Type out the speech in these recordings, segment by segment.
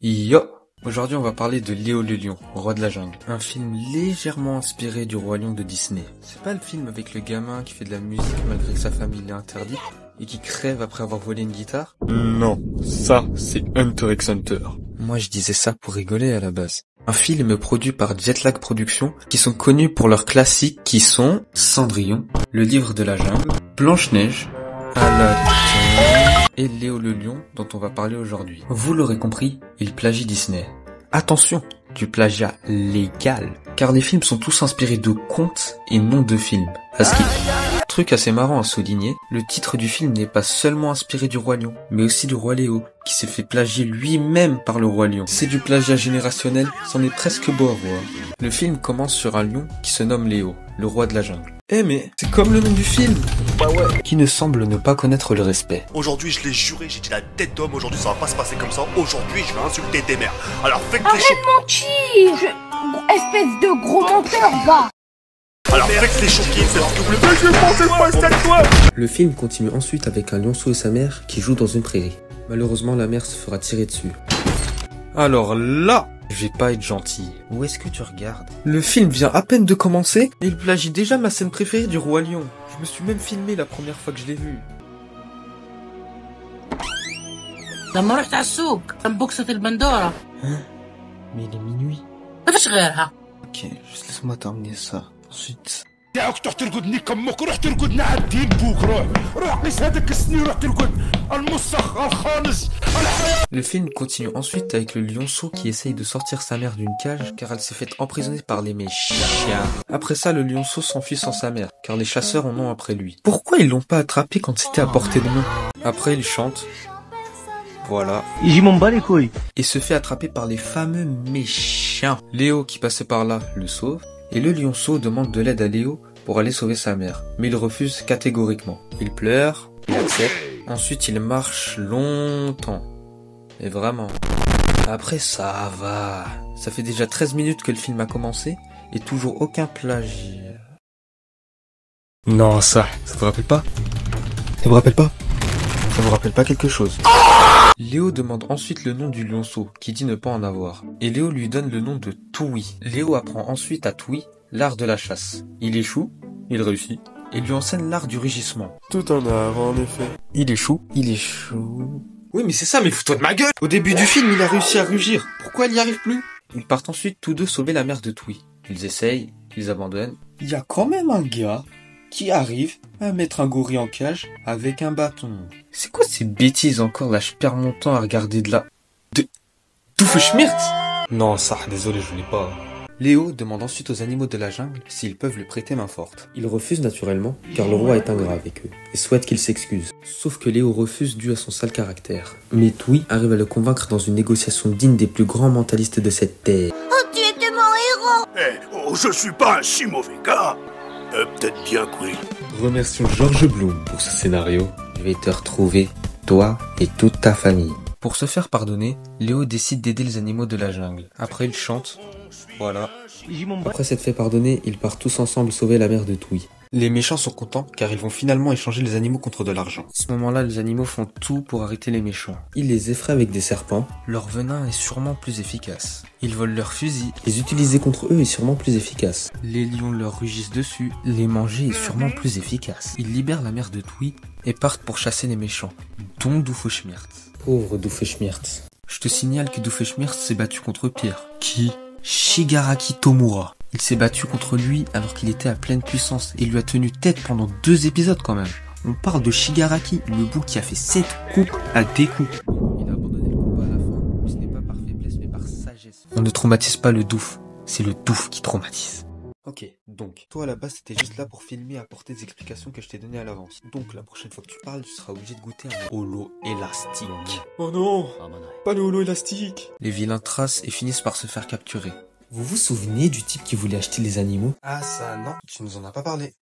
Yo! Aujourd'hui on va parler de Léo le Lion, roi de la jungle. Un film légèrement inspiré du Roi Lion de Disney. C'est pas le film avec le gamin qui fait de la musique malgré que sa famille l'ait interdite et qui crève après avoir volé une guitare? Non, ça c'est Hunter x Hunter. Moi je disais ça pour rigoler à la base. Un film produit par Jetlag Productions qui sont connus pour leurs classiques qui sont Cendrillon, Le Livre de la Jungle, Blanche-Neige, Aladdin et Léo le Lion dont on va parler aujourd'hui. Vous l'aurez compris, il plagie Disney. Attention, du plagiat légal, car les films sont tous inspirés de contes et non de films. Truc assez marrant à souligner, le titre du film n'est pas seulement inspiré du Roi Lion, mais aussi du Roi Léo, qui s'est fait plagier lui-même par le Roi Lion. C'est du plagiat générationnel, c'en est presque beau à voir. Le film commence sur un lion qui se nomme Léo, le roi de la jungle. Eh mais, c'est comme le nom du film! Bah ouais. Qui ne semble ne pas connaître le respect. Aujourd'hui, je l'ai juré, j'ai dit la tête d'homme, aujourd'hui ça va pas se passer comme ça, aujourd'hui je vais insulter tes mères. Alors faites les Arrête choses. de mentir! Espèce de gros menteur, va! Alors faites les choquer, s'il vous plaît, je vais penser pas à toi. Le film continue ensuite avec un lionceau et sa mère qui jouent dans une prairie. Malheureusement, la mère se fera tirer dessus. Alors là, je vais pas être gentil. Où est-ce que tu regardes? Le film vient à peine de commencer et il plagie déjà ma scène préférée du Roi Lion. Je me suis même filmé la première fois que je l'ai vu. لما رحت على السوق كان بوكسة البندورة. Mais il est minuit. ما فيش غيرها. Ok, juste laisse-moi terminer ça. Ensuite... دعوك تروح ترقدني كمك روح ترقدنا على الدين بوك روح قيس هذاك السنين روح ترقد المسخ الخانس. Le film continue ensuite avec le lionceau qui essaye de sortir sa mère d'une cage car elle s'est faite emprisonner par les méchiens. Après ça, le lionceau s'enfuit sans sa mère car les chasseurs en ont après lui. Pourquoi ils l'ont pas attrapé quand c'était à portée de main? Après, il chante. Voilà. Et se fait attraper par les fameux méchiens. Léo qui passait par là le sauve et le lionceau demande de l'aide à Léo pour aller sauver sa mère. Mais il refuse catégoriquement. Il pleure, il accepte. Ensuite, il marche longtemps. Et vraiment. Après, ça va. Ça fait déjà 13 minutes que le film a commencé et toujours aucun plagiat. Non, ça vous rappelle pas? Ça vous rappelle pas? Ça vous rappelle pas quelque chose? Léo demande ensuite le nom du lionceau, qui dit ne pas en avoir. Et Léo lui donne le nom de Toui. Léo apprend ensuite à Toui l'art de la chasse. Il échoue, il réussit, et lui enseigne l'art du rugissement. Tout un art, en effet. Il échoue. Oui, mais c'est ça, mais fous-toi de ma gueule! Au début du film, il a réussi à rugir. Pourquoi il n'y arrive plus? Ils partent ensuite tous deux sauver la mère de Toui. Ils essayent, ils abandonnent. Il y a quand même un gars qui arrive à mettre un gorille en cage avec un bâton. C'est quoi ces bêtises encore là? Je perds mon temps à regarder de la... Doofenshmirtz. Non, ça, désolé, je voulais pas. Léo demande ensuite aux animaux de la jungle s'ils peuvent lui prêter main forte. Ils refusent naturellement car le roi est ingrat avec eux et souhaite qu'ils s'excusent. Sauf que Léo refuse dû à son sale caractère. Mais Toui arrive à le convaincre dans une négociation digne des plus grands mentalistes de cette terre. Oh, tu étais mon héros! Oh, je suis pas un si mauvais gars. Peut-être bien que oui. Remercions George Bloom pour ce scénario. Je vais te retrouver, toi et toute ta famille. Pour se faire pardonner, Léo décide d'aider les animaux de la jungle. Après, il chante. Voilà. Après s'être fait pardonner, ils partent tous ensemble sauver la mère de Toui. Les méchants sont contents car ils vont finalement échanger les animaux contre de l'argent. À ce moment-là, les animaux font tout pour arrêter les méchants. Ils les effraient avec des serpents. Leur venin est sûrement plus efficace. Ils volent leurs fusils. Les utiliser contre eux est sûrement plus efficace. Les lions leur rugissent dessus. Les manger est sûrement plus efficace. Ils libèrent la mère de Toui et partent pour chasser les méchants, dont Doofenshmirtz. Pauvre Doofenshmirtz. Je te signale que Doofenshmirtz s'est battu contre pire. Qui? Shigaraki Tomura. Il s'est battu contre lui alors qu'il était à pleine puissance et lui a tenu tête pendant 2 épisodes quand même. On parle de Shigaraki, le bouc qui a fait 7 coups à Deku. Il a abandonné le combat à la fin, mais ce n'est pas par faiblesse mais par sagesse. On ne traumatise pas le Doof, c'est le Doof qui traumatise. Ok, donc, toi à la base t'étais juste là pour filmer et apporter des explications que je t'ai données à l'avance. Donc la prochaine fois que tu parles, tu seras obligé de goûter un holo élastique. Oh non, pas le holo élastique. Les vilains tracent et finissent par se faire capturer. Vous vous souvenez du type qui voulait acheter les animaux? Ah ça non, tu nous en as pas parlé.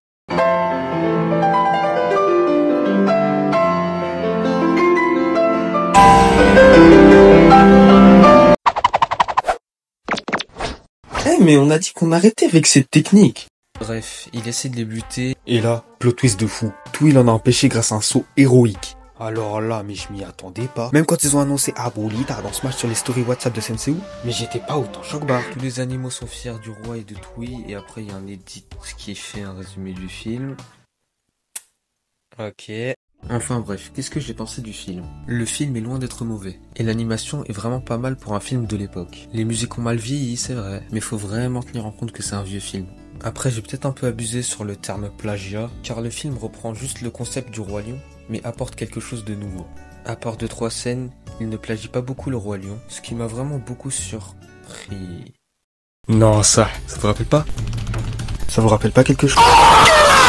Eh mais on a dit qu'on arrêtait avec cette technique. Bref, il essaie de les buter. Et là, plot twist de fou. Tout il en a empêché grâce à un saut héroïque. Alors là, mais je m'y attendais pas. Même quand ils ont annoncé Abuelita dans ce match sur les stories WhatsApp de Sensei, mais j'étais pas autant choc-barre. Tous les animaux sont fiers du roi et de Tui, et après il y a un edit qui fait un résumé du film. Ok. Enfin bref, qu'est-ce que j'ai pensé du film? Le film est loin d'être mauvais, et l'animation est vraiment pas mal pour un film de l'époque. Les musiques ont mal vieilli, c'est vrai, mais faut vraiment tenir en compte que c'est un vieux film. Après, j'ai peut-être un peu abusé sur le terme plagiat, car le film reprend juste le concept du Roi Lion, mais apporte quelque chose de nouveau. À part 2-3 scènes, il ne plagie pas beaucoup le Roi Lion, ce qui m'a vraiment beaucoup surpris. Non, ça vous rappelle pas? Ça vous rappelle pas quelque chose?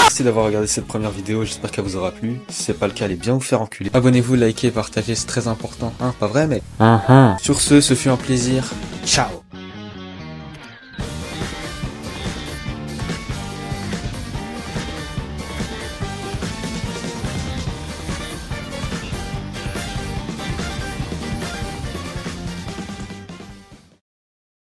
Merci d'avoir regardé cette première vidéo, j'espère qu'elle vous aura plu. Si c'est pas le cas, allez bien vous faire enculer. Abonnez-vous, likez, partagez, c'est très important. Hein, pas vrai, mais... Sur ce fut un plaisir. Ciao.